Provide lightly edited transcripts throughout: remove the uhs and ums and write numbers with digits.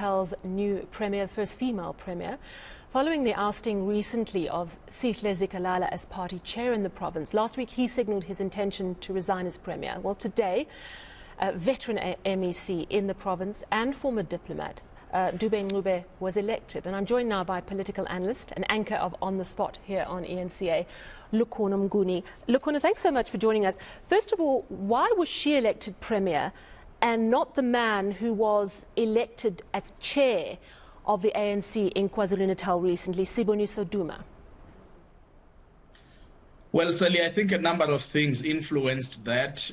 KwaZulu-Natal's new premier, first female premier, following the ousting recently of Sihle Zikalala as party chair in the province. Last week he signalled his intention to resign as premier. Well, today, a veteran MEC in the province and former diplomat, Dube-Ncube, was elected. And I'm joined now by political analyst and anchor of On the Spot here on eNCA, Lukhona Mnguni. Lukhona, thanks so much for joining us. First of all, why was she elected premier and not the man who was elected as chair of the ANC in KwaZulu-Natal recently, Nomusa Dube-Ncube? Well, Sally, I think a number of things influenced that.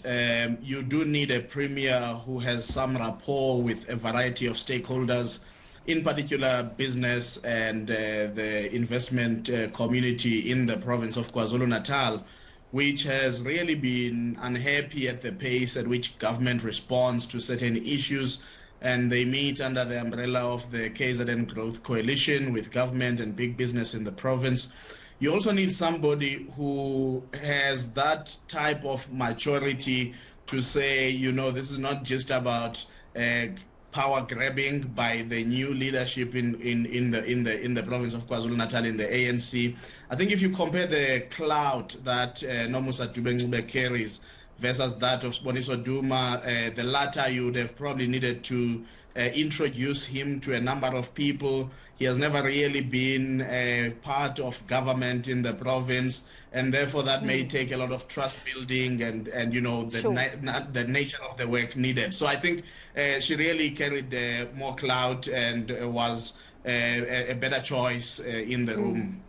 You do need a premier who has some rapport with a variety of stakeholders, in particular business and the investment community in the province of KwaZulu-Natal, which has really been unhappy at the pace at which government responds to certain issues. And they meet under the umbrella of the KZN Growth Coalition with government and big business in the province. You also need somebody who has that type of maturity to say, you know, this is not just about power grabbing by the new leadership in the province of KwaZulu-Natal, in the ANC. I think if you compare the clout that Nomusa Dube-Ncube carries versus that of Siboniso Duma, the latter you would have probably needed to introduce him to a number of people. He has never really been a part of government in the province, and therefore that may take a lot of trust building and you know, the nature of the work needed. So I think she really carried more clout and was a better choice in the room.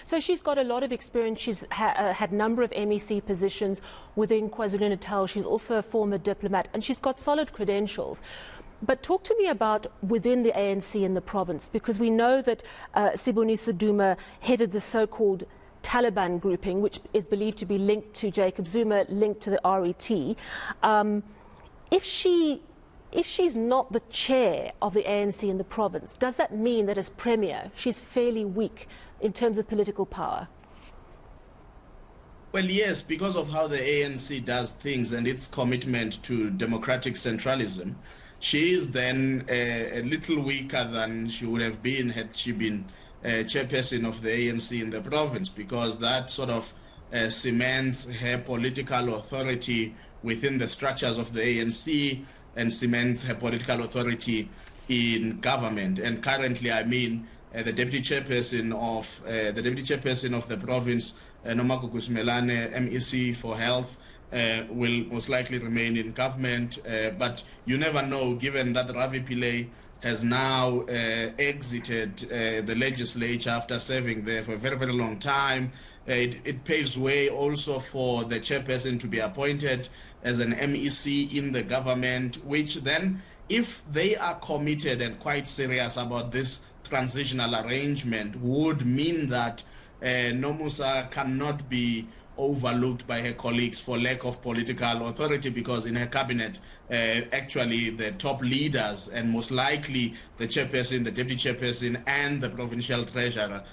So she's got a lot of experience. She's had a number of MEC positions within KwaZulu-Natal. She's also a former diplomat, and she's got solid credentials. But talk to me about within the ANC in the province, because we know that Siboniso Duma headed the so-called Taliban grouping, which is believed to be linked to Jacob Zuma, linked to the RET. If she's not the chair of the ANC in the province, does that mean that as premier, she's fairly weak in terms of political power? Well, yes, because of how the ANC does things and its commitment to democratic centralism, she is then a little weaker than she would have been had she been chairperson of the ANC in the province, because that sort of cements her political authority within the structures of the ANC and cements her political authority in government. And currently, I mean, the deputy chairperson of the province, Nomusa Dube-Ncube, MEC for Health, will most likely remain in government, but you never know, given that Ravi Pillay has now exited the legislature after serving there for a very, very long time. It paves way also for the chairperson to be appointed as an MEC in the government, which then, if they are committed and quite serious about this transitional arrangement, would mean that Nomusa cannot be overlooked by her colleagues for lack of political authority, because in her cabinet, actually the top leaders and most likely the chairperson, the deputy chairperson, and the provincial treasurer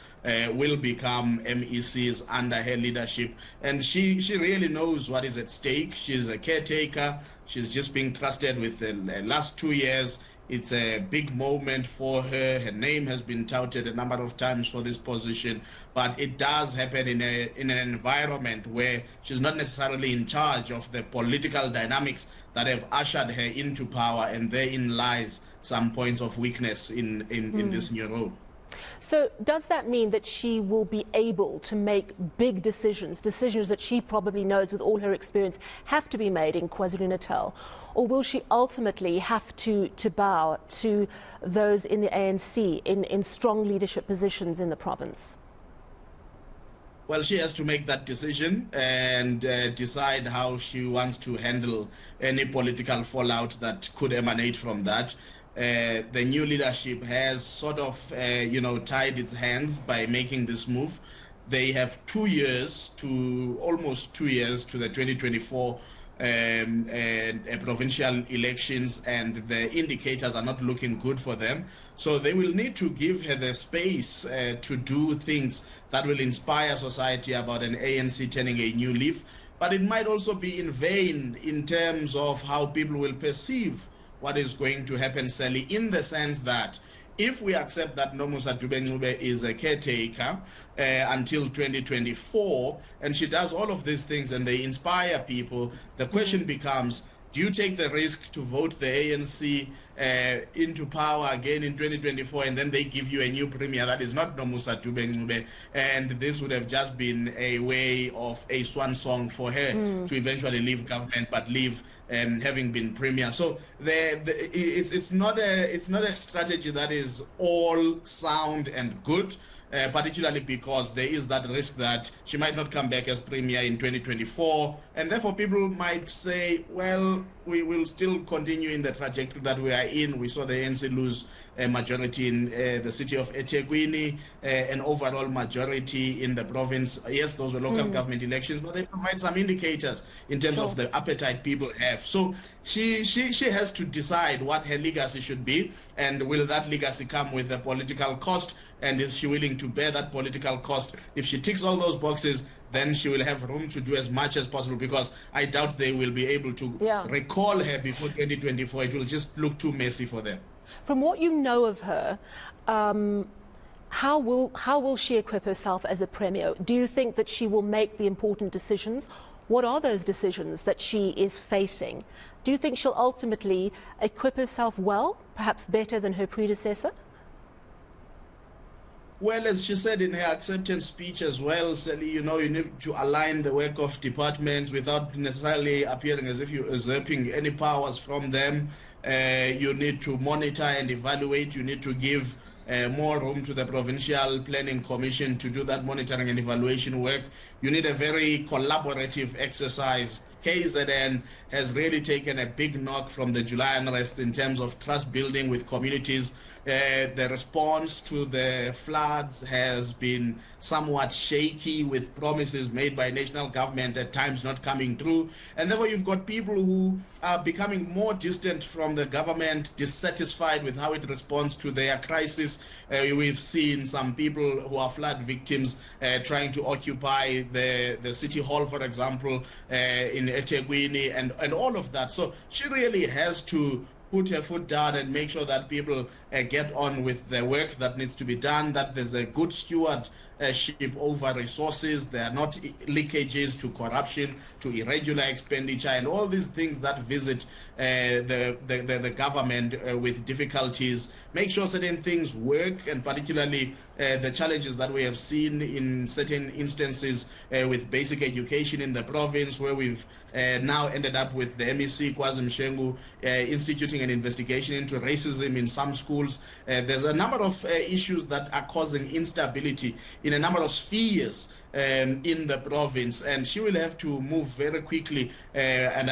will become MECs under her leadership. And she really knows what is at stake. She's a caretaker. She's just being trusted with the last 2 years. It's a big moment for her. Her name has been touted a number of times for this position, but it does happen in an environment where she's not necessarily in charge of the political dynamics that have ushered her into power, and therein lies some points of weakness in this new role. So does that mean that she will be able to make big decisions that she probably knows with all her experience have to be made in KwaZulu-Natal? Or will she ultimately have to bow to those in the ANC in strong leadership positions in the province? Well, she has to make that decision and decide how she wants to handle any political fallout that could emanate from that. The new leadership has sort of, tied its hands by making this move. They have 2 years almost 2 years to the 2024 provincial elections, and the indicators are not looking good for them. So they will need to give her the space to do things that will inspire society about an ANC turning a new leaf. But it might also be in vain in terms of how people will perceive what is going to happen, Sally, in the sense that if we accept that Nomusa Dube-Ncube is a caretaker until 2024, and she does all of these things and they inspire people, the question becomes, do you take the risk to vote the ANC into power again in 2024, and then they give you a new premier that is not Nomusa Dube-Ncube, and this would have just been a way of a swan song for her to eventually leave government, but leave having been premier. So it's not a strategy that is all sound and good. Particularly because there is that risk that she might not come back as premier in 2024, and therefore people might say, well, we will still continue in the trajectory that we are in. We saw the ANC lose a majority in the city of eThekwini, an overall majority in the province. Yes, those were local government elections, but they provide some indicators in terms of the appetite people have. So she has to decide what her legacy should be, and will that legacy come with a political cost, and is she willing to bear that political cost? If she ticks all those boxes, then she will have room to do as much as possible, because I doubt they will be able to recall her before 2024. It will just look too messy for them. From what you know of her, how will she equip herself as a premier? Do you think that she will make the important decisions? What are those decisions that she is facing? Do you think she'll ultimately equip herself well, perhaps better than her predecessor? Well, as she said in her acceptance speech as well, Sally, you need to align the work of departments without necessarily appearing as if you're usurping any powers from them. You need to monitor and evaluate. You need to give more room to the Provincial Planning Commission to do that monitoring and evaluation work. You need a very collaborative exercise. KZN has really taken a big knock from the July unrest in terms of trust building with communities. The response to the floods has been somewhat shaky, with promises made by national government at times not coming through. And therefore you've got people who are becoming more distant from the government, dissatisfied with how it responds to their crisis. We've seen some people who are flood victims trying to occupy the city hall, for example, in eThekwini, and all of that. So she really has to put her foot down and make sure that people get on with the work that needs to be done, that there's a good stewardship over resources, there are not leakages to corruption, to irregular expenditure, and all these things that visit the government with difficulties. Make sure certain things work, and particularly the challenges that we have seen in certain instances with basic education in the province, where we've now ended up with the MEC Kwazi Mshengu instituting an investigation into racism in some schools. There's a number of issues that are causing instability in a number of spheres in the province, and she will have to move very quickly, and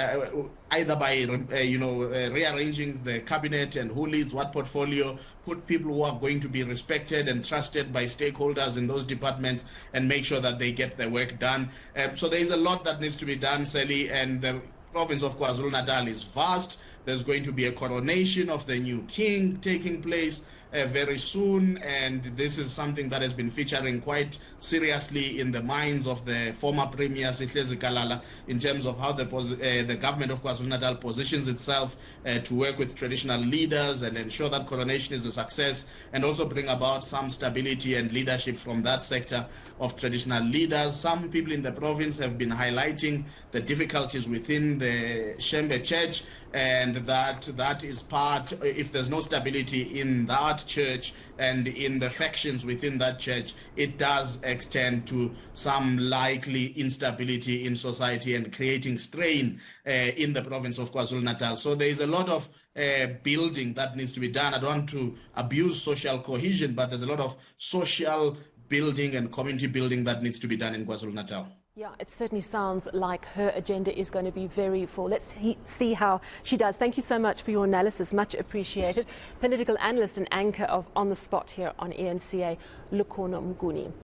either by rearranging the cabinet and who leads what portfolio, put people who are going to be respected and trusted by stakeholders in those departments, and make sure that they get their work done. So there is a lot that needs to be done, Sally, and the province of KwaZulu-Natal is vast. There's going to be a coronation of the new king taking place very soon, and this is something that has been featuring quite seriously in the minds of the former Premier Sihle Zikalala in terms of how the government of KwaZulu-Natal positions itself to work with traditional leaders and ensure that coronation is a success, and also bring about some stability and leadership from that sector of traditional leaders. Some people in the province have been highlighting the difficulties within the Shembe Church, and that is part, if there's no stability in that church and in the factions within that church, it does extend to some likely instability in society and creating strain in the province of KwaZulu-Natal. So there is a lot of building that needs to be done. I don't want to abuse social cohesion, but there's a lot of social building and community building that needs to be done in KwaZulu-Natal. Yeah, it certainly sounds like her agenda is going to be very full. Let's see how she does. Thank you so much for your analysis. Much appreciated. Political analyst and anchor of On the Spot here on eNCA, Lukhona Mnguni.